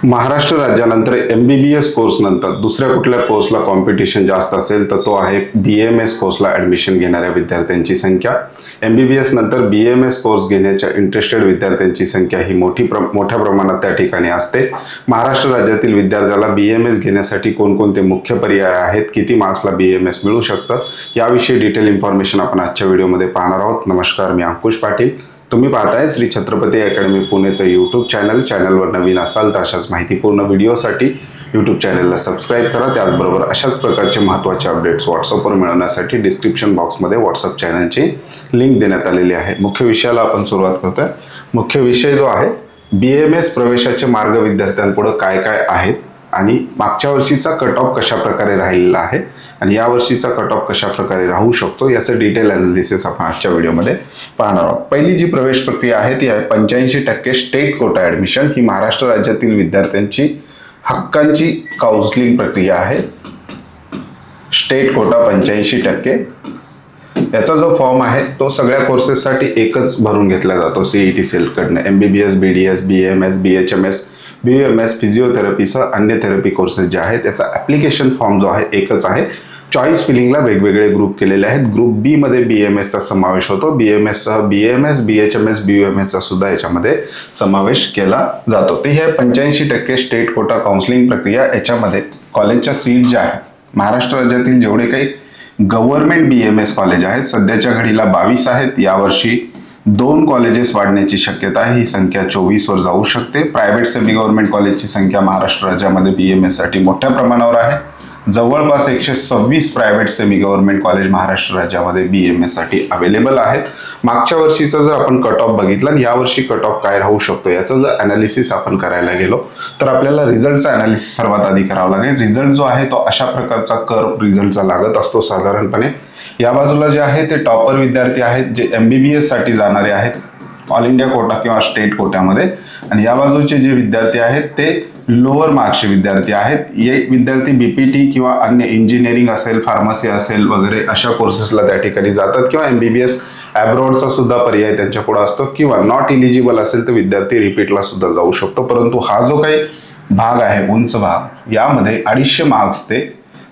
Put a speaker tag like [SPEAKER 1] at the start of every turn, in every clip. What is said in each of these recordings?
[SPEAKER 1] Maharashtra राज्यानंतर MBBS course नंतर दुसऱ्या कुठल्या कोर्सला कॉम्पिटिशन जास्त असेल तर तो आहे BAMS कोर्सला ॲडमिशन घेणाऱ्या विद्यार्थ्यांची संख्या. MBBS नंतर BAMS कोर्स घेण्याच्या इंटरेस्टेड विद्यार्थ्यांची संख्या ही मोठ्या प्रमाणात त्या ठिकाणी असते. महाराष्ट्र राज्यातील विद्यार्थ्याला BAMS घेण्यासाठी कोणकोणते मुख्य पर्याय आहेत, किती मार्क्सला BAMS मिळू शकतं, याविषयी डिटेल इन्फॉर्मेशन आपण आजच्या व्हिडिओमध्ये पाहणार आहोत. नमस्कार, मी अंकुश पाटील. तुम्ही पाहताय श्री छत्रपती अकॅडमी पुणेचं यूट्यूब चॅनल. चॅनलवर नवीन असाल तर अशाच माहितीपूर्ण व्हिडिओसाठी यूट्यूब चॅनलला सबस्क्राईब करा. त्याचबरोबर अशाच प्रकारचे महत्त्वाचे अपडेट्स व्हॉट्सअपवर मिळवण्यासाठी डिस्क्रिप्शन बॉक्समध्ये व्हॉट्सअप चॅनलची लिंक देण्यात आलेली आहे. मुख्य विषयाला आपण सुरुवात करतोय. मुख्य विषय जो आहे BAMS प्रवेशाचे मार्ग विद्यार्थ्यांपुढे काय काय आहेत आणि मागच्या वर्षीचा कट ऑफ कशा प्रकारे राहिलेला आहे आणि या वर्षीचा कट ऑफ कशा प्रकारे राहू शकतो याचं डिटेल अनालिसिस आपण आजच्या व्हिडिओमध्ये पाहणार आहोत. पहिली जी प्रवेश प्रक्रिया आहे ती आहे 85% स्टेट कोटा ॲडमिशन. ही महाराष्ट्र राज्यातील विद्यार्थ्यांची हक्कांची काउन्सिलिंग प्रक्रिया आहे. State quota 85%. याचा जो फॉर्म आहे तो सगळ्या कोर्सेससाठी एकच भरून घेतला जातो CET सेलकडनं. MBBS, BDS, BAMS, BHMS, BUMS, फिजिओथेरपीसह अन्य थेरपी कोर्सेस जे आहेत त्याचा ॲप्लिकेशन फॉर्म जो आहे एकच आहे. चॉईस फिलिंगला वेगवेगळे ग्रुप केलेले आहेत. ग्रुप बी मध्ये BAMS चा समावेश होतो. BAMS सह BAMS, BHMS, BUMS चा सुद्धा याच्यामध्ये समावेश केला जातो. ते हे 85% स्टेट कोटा काउन्सिलिंग प्रक्रिया. याच्यामध्ये कॉलेजच्या सीट ज्या आहेत, महाराष्ट्र राज्यातील जेवढे काही गव्हर्नमेंट BAMS कॉलेज आहेत सध्याच्या घडीला 22 आहेत. यावर्षी 2 कॉलेजेस वाढण्याची शक्यता आहे. ही संख्या 24 वर जाऊ शकते. प्रायव्हेट सेमी गव्हर्नमेंट कॉलेजची संख्या महाराष्ट्र राज्यामध्ये BAMS साठी मोठ्या प्रमाणावर आहे. जवळपास 126 private semi government college Maharashtra राज्यामध्ये BAMS साठी अवेलेबल आहेत. मागच्या वर्षीचा जर आपण कट ऑफ बघितला आणि यावर्षी कट ऑफ काय राहू शकतो याचं जर अनालिसिस आपण करायला गेलो तर आपल्याला रिझल्टचा अनालिसिस सर्वात आधी करावा लागेल. रिझल्ट जो आहे तो अशा प्रकारचा कर्व रिझल्टचा लागत असतो साधारणपणे. या बाजूला जे आहे ते टॉपर विद्यार्थी आहेत जे MBBS साठी जाणारे आहेत ऑल इंडिया कोटा किंवा स्टेट कोट्यामध्ये, आणि या बाजूचे जे विद्यार्थी आहेत ते लोअर मार्क्सचे विद्यार्थी आहेत. हे विद्यार्थी BPT किंवा अन्य इंजिनिअरिंग असेल, फार्मसी असेल वगैरे अशा कोर्सेसला त्या ठिकाणी जातात किंवा MBBS ॲब्रॉडचा सुद्धा पर्याय त्यांच्या पुढे असतो किंवा नॉट इलिजिबल असेल तर विद्यार्थी रिपीटला सुद्धा जाऊ शकतो. परंतु हा जो काही भाग आहे उंच भाग, यामध्ये 250 मार्क्स ते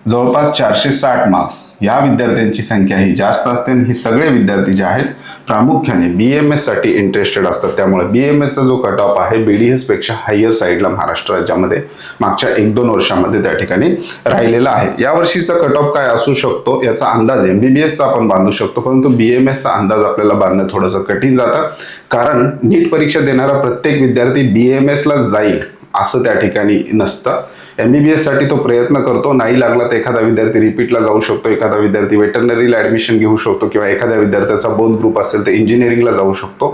[SPEAKER 1] जवळपास 460 मार्क्स या विद्यार्थ्यांची संख्या ही जास्त असते. हे सगळे विद्यार्थी जे आहेत प्रामुख्याने BAMS साठी इंटरेस्टेड असतात. त्यामुळे BAMS चा जो कट ऑफ आहे BDS पेक्षा हायर साईडला महाराष्ट्र राज्यामध्ये मागच्या 1-2 वर्षामध्ये त्या ठिकाणी राहिलेला आहे. या वर्षीचा कट ऑफ काय असू शकतो याचा अंदाज MBBS चा आपण बांधू शकतो, परंतु BAMS चा अंदाज आपल्याला बांधणं थोडंसं कठीण जातं. कारण नीट परीक्षा देणारा प्रत्येक विद्यार्थी BAMS ला जाईल असं त्या ठिकाणी नसतं. MBBS साठी तो प्रयत्न करतो. नाही लागला तर एखादा विद्यार्थी रिपीटला जाऊ शकतो, एखादा विद्यार्थी वेटरनरीला ॲडमिशन घेऊ शकतो किंवा एखाद्या विद्यार्थ्याचा बोथ ग्रुप असेल तर इंजिनिअरिंगला जाऊ शकतो.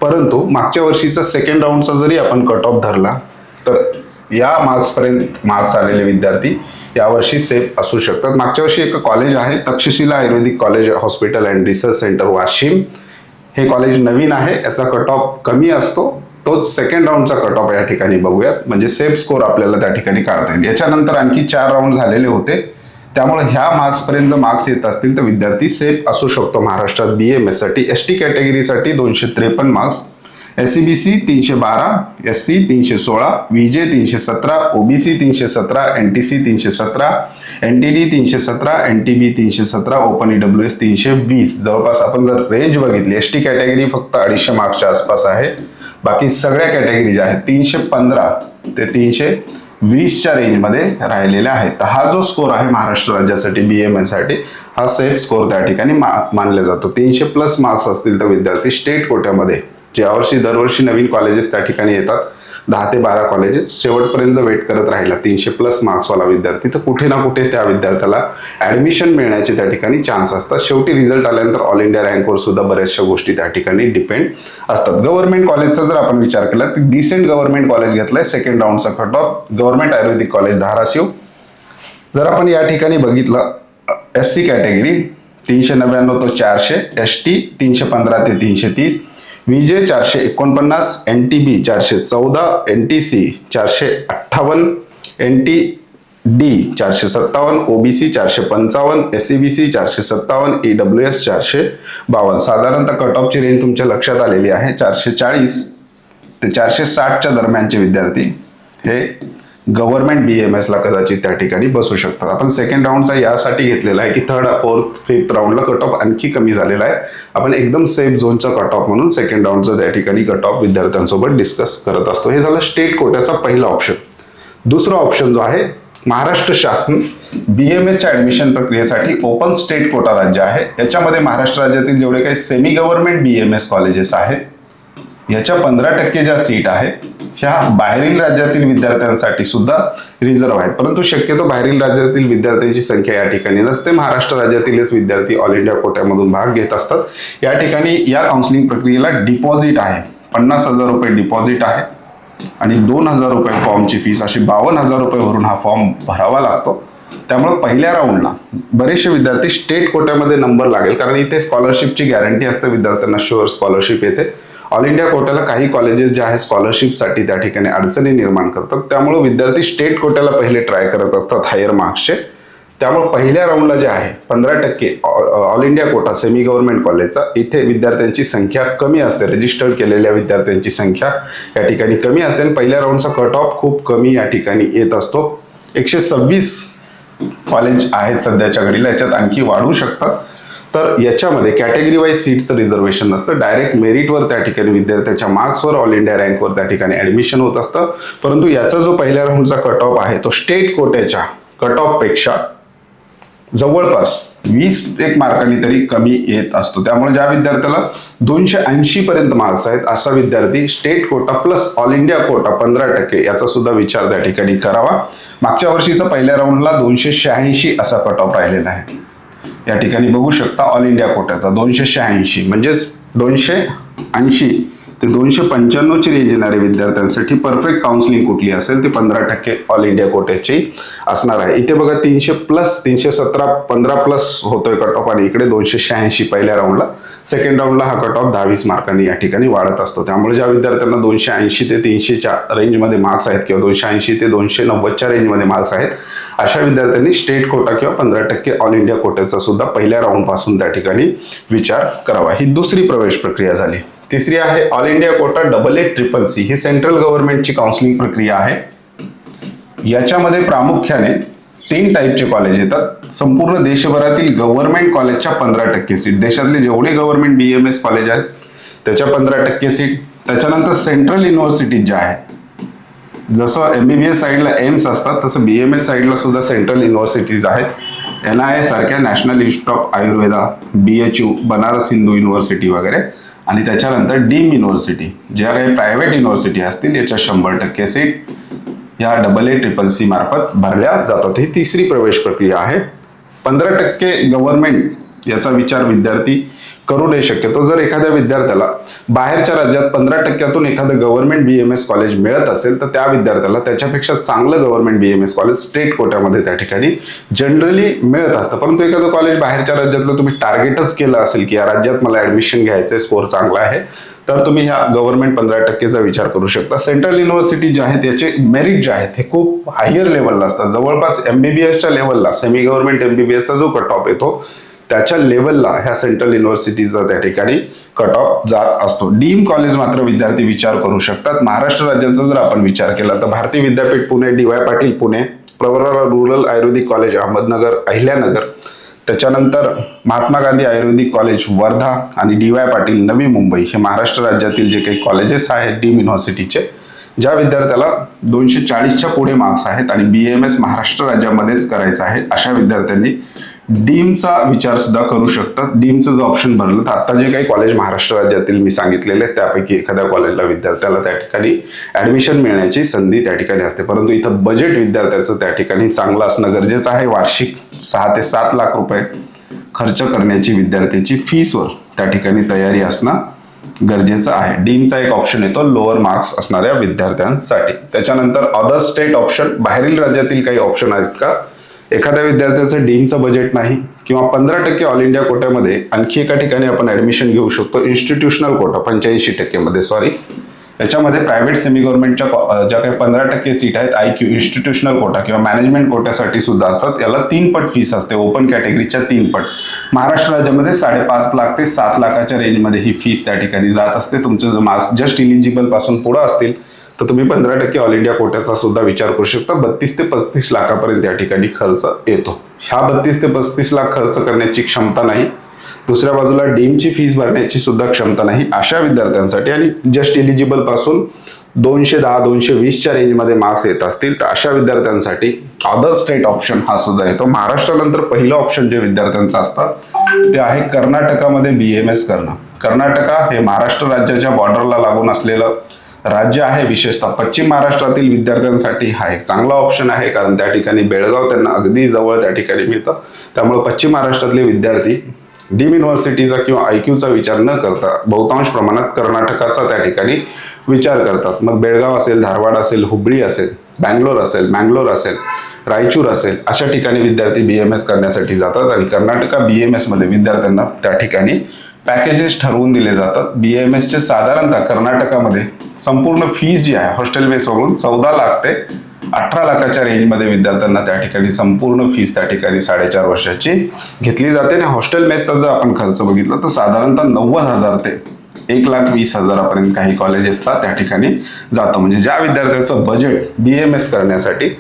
[SPEAKER 1] परंतु मागच्या वर्षीचा सेकंड राऊंडचा जरी आपण कट ऑफ धरला तर या मार्क्सपर्यंत मार्क्स आलेले विद्यार्थी यावर्षी सेफ असू शकतात. मागच्या वर्षी एक कॉलेज आहे Takshashila Ayurvedic college hospital and research centre Washim. हे कॉलेज नवीन आहे, याचा कट ऑफ कमी असतो. तोच सेकंड राऊंडचा कट ऑफ या ठिकाणी बघूयात, म्हणजे सेफ स्कोर आपल्याला त्या ठिकाणी काढता येईल. याच्यानंतर आणखी 4 राऊंड झालेले होते, त्यामुळे ह्या मार्क्सपर्यंत जर मार्क्स येत असतील तर विद्यार्थी सेफ असू शकतो महाराष्ट्रात BAMS साठी. ST कॅटेगरीसाठी 253 marks, SCBC 312, SC 316, VJ 317, OBC 317, NTC 317, NTD 317, NTB 317, open EWS 320. जवळपास आपण जर रेंज बघितली ST कॅटेगरी फक्त 250 मार्क्सच्या आसपास आहे. बाकी सगळ्या कॅटेगरी ज्या आहेत 315 ते 320च्या रेंजमध्ये राहिलेल्या आहेत. तर हा जो स्कोर आहे महाराष्ट्र राज्यासाठी BAMS साठी हा सेफ स्कोर त्या ठिकाणी मानला जातो. 300+ मार्क्स असतील तर विद्यार्थी स्टेट कोट्यामध्ये ज्यावर्षी दरवर्षी नवीन कॉलेजेस त्या ठिकाणी येतात 10 ते 12 कॉलेजेस, शेवटपर्यंत वेट करत राहिला 300+ मार्क्सवाला विद्यार्थी तर कुठे ना कुठे त्या विद्यार्थ्याला ॲडमिशन मिळण्याचे त्या ठिकाणी चान्स असतात. शेवटी रिझल्ट आल्यानंतर ऑल इंडिया रँकवर सुद्धा बऱ्याचशा गोष्टी त्या ठिकाणी डिपेंड असतात. गव्हर्नमेंट कॉलेजचा जर आपण विचार केला तर डिसेंट गव्हर्नमेंट कॉलेज घेतलाय सेकंड राऊंडचा कट ऑफ. गव्हर्नमेंट आयुर्वेदिक कॉलेज धाराशिव. जर आपण या ठिकाणी बघितलं SC कॅटेगरी 399 तो 400, ST 315 ते 330, VJ 449, NTB 414, NTC 458, NTD 457, OBC 455, SCBC 457, EWS 452. साधारणतः कट ऑफची रेंज तुमच्या लक्षात आलेली आहे. 440 ते 460च्या दरम्यानचे विद्यार्थी हे गव्हर्नमेंट BMSला कदाचित त्या ठिकाणी बसू शकतात. आपण सेकंड राऊंडचा यासाठी घेतलेला आहे की थर्ड, फोर्थ, फिफ्थ राऊंडला कट ऑफ आणखी कमी झालेला आहे. आपण एकदम सेफ झोनचा कट ऑफ म्हणून सेकंड राऊंडचा त्या ठिकाणी कट ऑफ विद्यार्थ्यांसोबत डिस्कस करत असतो. हे झालं स्टेट कोट्याचा पहिला ऑप्शन. दुसरा ऑप्शन जो आहे, महाराष्ट्र शासन BMSच्या ऍडमिशन प्रक्रियेसाठी ओपन स्टेट कोटा राज्य आहे. याच्यामध्ये महाराष्ट्र राज्यातील जेवढे काही सेमी गव्हर्नमेंट BMS कॉलेजेस आहेत याच्या 15% ज्या सीट आहेत ह्या बाहेरील राज्यातील विद्यार्थ्यांसाठी सुद्धा रिझर्व्ह आहेत. परंतु शक्यतो बाहेरील राज्यातील विद्यार्थ्यांची संख्या या ठिकाणी नसते. महाराष्ट्र राज्यातीलच विद्यार्थी ऑल इंडिया कोट्यामधून भाग घेत असतात. या ठिकाणी या काउन्सिलिंग प्रक्रियेला डिपॉझिट आहे, 50,000 रुपये डिपॉझिट आहे आणि 2,000 रुपये फॉर्मची फीस, अशी 52,000 रुपये भरून हा फॉर्म भरावा लागतो. त्यामुळे पहिल्या राऊंडला बरेचसे विद्यार्थी स्टेट कोट्यामध्ये नंबर लागेल, कारण इथे स्कॉलरशिपची गॅरंटी असते विद्यार्थ्यांना, शुअर स्कॉलरशिप येते. ऑल इंडिया कोट्याला काही कॉलेजेस जे आहे स्कॉलरशिपसाठी त्या ठिकाणी अडचणी निर्माण करतात. त्यामुळे विद्यार्थी स्टेट कोट्याला पहिले ट्राय करत असतात हायर मार्क्सचे. त्यामुळे पहिल्या राऊंडला जे आहे 15% all India quota semi government कॉलेजचा, इथे विद्यार्थ्यांची संख्या कमी असते, रजिस्टर्ड केलेल्या विद्यार्थ्यांची संख्या या ठिकाणी कमी असते आणि पहिल्या राऊंडचा कट ऑफ खूप कमी या ठिकाणी येत असतो. 126 कॉलेज आहेत सध्याच्या घडीला, याच्यात आणखी वाढू शकतात. तर याच्यामध्ये कॅटेगरी वाईज सीटचं रिझर्वेशन नसतं, डायरेक्ट मेरिटवर त्या ठिकाणी विद्यार्थ्याच्या मार्क्सवर ऑल इंडिया रँकवर त्या ठिकाणी ऍडमिशन होत असतं. परंतु याचा जो पहिल्या राऊंडचा कट ऑफ आहे तो स्टेट कोट्याच्या कट ऑफ पेक्षा जवळपास 20 मार्कांनी तरी कमी येत असतो. त्यामुळे ज्या विद्यार्थ्याला 280 पर्यंत मार्क्स आहेत असा विद्यार्थी state quota plus all India quota 15% याचा सुद्धा विचार त्या ठिकाणी करावा. मागच्या वर्षीचा पहिल्या राऊंडला 286 असा कट ऑफ राहिलेला आहे. या ठिकाणी बघू शकता ऑल इंडिया कोट्याचा 286 म्हणजेच 280 ते 295 ची रेंज येणाऱ्या विद्यार्थ्यांसाठी परफेक्ट काउन्सिलिंग कुठली असेल ती 15% ऑल इंडिया कोट्याची असणार आहे. इथे बघा 300 प्लस 317 15 प्लस होतोय कट ऑफ आणि इकडे 286 पहिल्या राऊंडला. सेकंड राऊंडला हा कट ऑफ 20 मार्कांनी या ठिकाणी वाढत असतो. त्यामुळे ज्या विद्यार्थ्यांना 280 ते 300च्या रेंजमध्ये मार्क्स आहेत किंवा 280 ते 290च्या रेंजमध्ये मार्क्स आहेत अशा विद्यार्थ्यांनी स्टेट कोटा किंवा 15% ऑल इंडिया कोट्याचा सुद्धा पहिल्या राऊंड पासून त्या ठिकाणी विचार करावा. ही दुसरी प्रवेश प्रक्रिया झाली. तिसरी आहे ऑल इंडिया कोटा AA-CCC. ही सेंट्रल गव्हर्नमेंटची काउन्सिलिंग प्रक्रिया आहे. याच्यामध्ये प्रामुख्याने 3 टाईपचे कॉलेज येतात. संपूर्ण देशभरातील गव्हर्नमेंट कॉलेजच्या 15% सीट, देशातले जेवढे गव्हर्नमेंट BMS कॉलेज आहेत त्याच्या 15% सीट. त्याच्यानंतर सेंट्रल युनिव्हर्सिटीज ज्या आहेत, जसं MBBS साईडला एम्स असतात तसं BMS साईडला सुद्धा सेंट्रल युनिव्हर्सिटीज आहेत. NIA सारख्या national institute of Ayurveda, BHU, Banaras Hindu university वगैरे. आणि त्याच्यानंतर डीम युनिव्हर्सिटी, ज्या काही प्रायव्हेट युनिव्हर्सिटी असतील याच्या 100% सीट या AA-CCC मार्फत भरल्या जातात. ही तिसरी प्रवेश प्रक्रिया आहे. 15% गव्हर्नमेंट याचा विचार विद्यार्थी करू नये शक्यतो. जर एखाद्या विद्यार्थ्याला बाहेरच्या राज्यात 15%तून एखादं गव्हर्नमेंट BMS कॉलेज मिळत असेल तर त्या विद्यार्थ्याला त्याच्यापेक्षा चांगलं गव्हर्नमेंट BMS कॉलेज स्टेट कोट्यामध्ये त्या ठिकाणी जनरली मिळत असतं. परंतु एखादं कॉलेज बाहेरच्या राज्यातलं तुम्ही टार्गेटच केलं असेल की या राज्यात मला ऍडमिशन घ्यायचंय, स्कोर चांगला आहे, तर तुम्ही ह्या गव्हर्नमेंट 15%चा विचार करू शकता. सेंट्रल युनिव्हर्सिटी जे आहेत याचे मेरिट जे आहेत हे खूप हायर लेवलला असतात. जवळपास MBBSच्या लेवलला, सेमी गव्हर्नमेंट MBBSचा जो कट ऑफ येतो त्याच्या लेवलला ह्या सेंट्रल युनिव्हर्सिटीचा त्या ठिकाणी कट ऑफ जात असतो. डीम कॉलेज मात्र विद्यार्थी विचार करू शकतात. महाराष्ट्र राज्याचा जर आपण विचार केला तर भारती विद्यापीठ पुणे, DY पाटील पुणे, प्रवरा रूरल आयुर्वेदिक कॉलेज अहमदनगर, अहिल्यानगर, त्याच्यानंतर महात्मा गांधी आयुर्वेदिक कॉलेज वर्धा आणि DY पाटील नवी मुंबई हे महाराष्ट्र राज्यातील जे काही कॉलेजेस आहेत डीम युनिव्हर्सिटीचे, ज्या विद्यार्थ्याला 240च्या पुढे मार्क्स आहेत आणि BMS महाराष्ट्र राज्यामध्येच करायचं आहे अशा विद्यार्थ्यांनी डीमचा विचार सुद्धा करू शकतात. डीमचं जो ऑप्शन भरलं तर आता जे काही कॉलेज महाराष्ट्र राज्यातील मी सांगितलेले त्यापैकी एखाद्या कॉलेजला विद्यार्थ्याला त्या ठिकाणी ऍडमिशन मिळण्याची संधी त्या ठिकाणी असते. परंतु इथं बजेट विद्यार्थ्याचं त्या ठिकाणी चांगलं असणं गरजेचं आहे. वार्षिक 6 ते 7 लाख रुपये खर्च करण्याची विद्यार्थ्याची फीसवर त्या ठिकाणी तयारी असणं गरजेचं आहे. डीमचा एक ऑप्शन येतो लोअर मार्क्स असणाऱ्या विद्यार्थ्यांसाठी. त्याच्यानंतर अदर स्टेट ऑप्शन, बाहेरील राज्यातील काही ऑप्शन आहेत का? एखाद्या विद्यार्थ्याचं डीमचं बजेट नाही किंवा 15% ऑल इंडिया कोट्यामध्ये आणखी एका ठिकाणी आपण ऍडमिशन घेऊ शकतो. इन्स्टिट्यूशनल कोटा 85% मध्ये, सॉरी, याच्यामध्ये प्रायव्हेट सेमी गव्हर्नमेंटच्या ज्या काही 15% सीट आहेत IQ इन्स्टिट्यूशनल कोटा किंवा मॅनेजमेंट कोट्यासाठी सुद्धा असतात. याला 3 पट फीस असते, ओपन कॅटेगरीच्या 3 पट. महाराष्ट्र राज्यामध्ये 5.5 लाख ते 7 लाखाच्या रेंजमध्ये ही फीस त्या ठिकाणी जात असते. तुमचे जर मार्क्स जस्ट इलिजिबल पासून पुढे असतील तर तुम्ही 15% ऑल इंडिया कोट्याचा सुद्धा विचार करू शकता. 32 ते 35 लाखापर्यंत या ठिकाणी खर्च येतो. ह्या 32 ते 35 लाख खर्च करण्याची क्षमता नाही. दुसऱ्या बाजूला डीमची फीस भरण्याची सुद्धा क्षमता नाही अशा विद्यार्थ्यांसाठी, आणि जस्ट एलिजिबल पासून 210-220च्या रेंजमध्ये मार्क्स येत असतील तर अशा विद्यार्थ्यांसाठी अदर स्टेट ऑप्शन हा सुद्धा येतो. महाराष्ट्रानंतर पहिलं ऑप्शन जे विद्यार्थ्यांचं असतं ते आहे कर्नाटकामध्ये BMS करणं. कर्नाटका हे महाराष्ट्र राज्याच्या बॉर्डरला लागून असलेलं राज्य आहे. विशेषतः पश्चिम महाराष्ट्रातील विद्यार्थ्यांसाठी हा एक चांगला ऑप्शन आहे, कारण त्या ठिकाणी बेळगाव त्यांना अगदी जवळ त्या ठिकाणी मिळतं. त्यामुळे पश्चिम महाराष्ट्रातले विद्यार्थी डीम युनिव्हर्सिटीचा किंवा IQचा विचार न करता बहुतांश प्रमाणात कर्नाटकाचा त्या ठिकाणी विचार करतात. मग बेळगाव असेल, धारवाड असेल, हुबळी असेल, मँगलोर असेल, रायचूर असेल, अशा ठिकाणी विद्यार्थी BMS करण्यासाठी जातात. आणि कर्नाटका BMS मध्ये विद्यार्थ्यांना त्या ठिकाणी पॅकेजेस ठरवून दिले जातात. BMSचे साधारणतः कर्नाटकामध्ये संपूर्ण फीस जी आहे हॉस्टेल मेस वगळून 14 लाख ते 18 लाखाच्या रेंजमध्ये विद्यार्थ्यांना त्या ठिकाणी संपूर्ण फीस त्या ठिकाणी 4.5 वर्षाची घेतली जाते. आणि हॉस्टेल मेसचा जर आपण खर्च बघितला तर साधारणतः 90,000 ते 1,20,000 पर्यंत काही कॉलेजेसचा त्या ठिकाणी जातो. म्हणजे ज्या विद्यार्थ्याचं बजेट BMS करण्यासाठी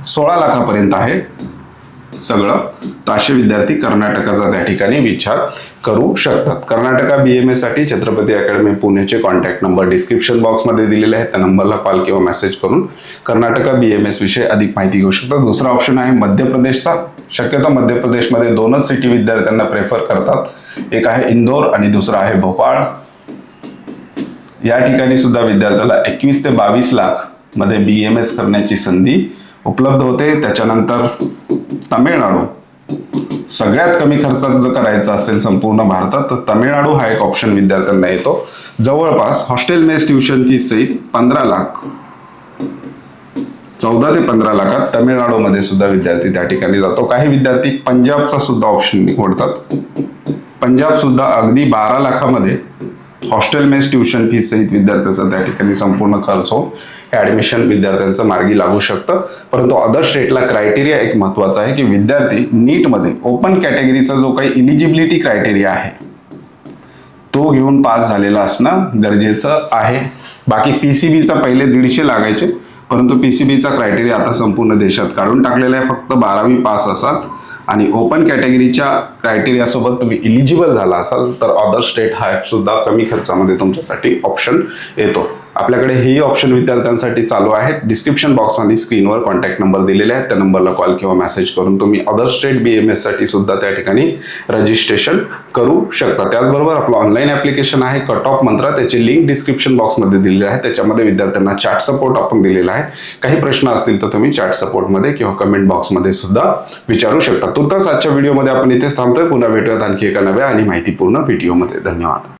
[SPEAKER 1] 16 लाखापर्यंत आहे सगळं, तर असे विद्यार्थी कर्नाटकाचा त्या ठिकाणी विचार करू शकतात. कर्नाटका BMS साठी छत्रपती अकॅडमी पुणेचे कॉन्टॅक्ट नंबर डिस्क्रिप्शन बॉक्समध्ये दिलेले आहेत. त्या नंबरला कॉल किंवा मेसेज करून कर्नाटका BMS विषयी अधिक माहिती घेऊ शकतात. दुसरा ऑप्शन आहे मध्य प्रदेशचा. शक्यतो मध्य प्रदेशमध्ये 2च सिटी विद्यार्थ्यांना प्रेफर करतात. एक आहे इंदोर आणि दुसरा आहे भोपाळ. या ठिकाणी सुद्धा विद्यार्थ्याला 21 ते 22 लाख मध्ये BMS करण्याची संधी उपलब्ध होते. त्याच्यानंतर तामिळनाडू, सगळ्यात कमी खर्चात जर करायचं असेल संपूर्ण भारतात तर तामिळनाडू हा एक ऑप्शन विद्यार्थ्यांना येतो. जवळपास हॉस्टेल मेस ट्युशन फीस सहित 15 लाख, 14 ते 15 लाखात तामिळनाडूमध्ये सुद्धा विद्यार्थी त्या ठिकाणी जातो. काही विद्यार्थी पंजाबचा सुद्धा ऑप्शन निवडतात. पंजाब सुद्धा अगदी 12 लाखामध्ये हॉस्टेल मेस ट्युशन फीस सहित विद्यार्थ्याचा त्या ठिकाणी संपूर्ण खर्च होऊन ऍडमिशन विद्यार्थ्यांचं मार्गी लागू शकतं. परंतु अदर स्टेटला क्रायटेरिया एक महत्वाचा आहे की विद्यार्थी नीटमध्ये ओपन कॅटेगरीचा जो काही इलिजिबिलिटी क्रायटेरिया आहे तो घेऊन पास झालेला असणं गरजेचं आहे. बाकी PCBचा पहिले 150 लागायचे, परंतु PCBचा क्रायटेरिया आता संपूर्ण देशात काढून टाकलेला आहे. फक्त 12वी पास असाल आणि ओपन कॅटेगरीच्या क्रायटेरिया सोबत तुम्ही इलिजिबल झाला असाल तर अदर स्टेट हा सुद्धा कमी खर्चामध्ये तुमच्यासाठी ऑप्शन येतो. आपल्याकडे हेही ऑप्शन विद्यार्थ्यांसाठी चालू आहे. डिस्क्रिप्शन बॉक्समध्ये स्क्रीनवर कॉन्टॅक्ट नंबर दिलेले आहेत. त्या नंबरला कॉल किंवा मेसेज करून तुम्ही अदर स्टेट BMS साठी सुद्धा त्या ठिकाणी रजिस्ट्रेशन करू शकता. त्याचबरोबर आपलं ऑनलाईन ऍप्लिकेशन आहे कट ऑफ मंत्र, त्याची लिंक डिस्क्रिप्शन बॉक्समध्ये दिलेली आहे. त्याच्यामध्ये विद्यार्थ्यांना चॅट सपोर्ट आपण दिलेला आहे. काही प्रश्न असतील तर तुम्ही चॅट सपोर्टमध्ये किंवा कमेंट बॉक्समध्ये सुद्धा विचारू शकता. तुर्तास आजच्या व्हिडिओमध्ये आपण इथेच थांबतोय. पुन्हा भेटूयात आणखी एका नव्या आणि माहितीपूर्ण व्हिडिओमध्ये. धन्यवाद.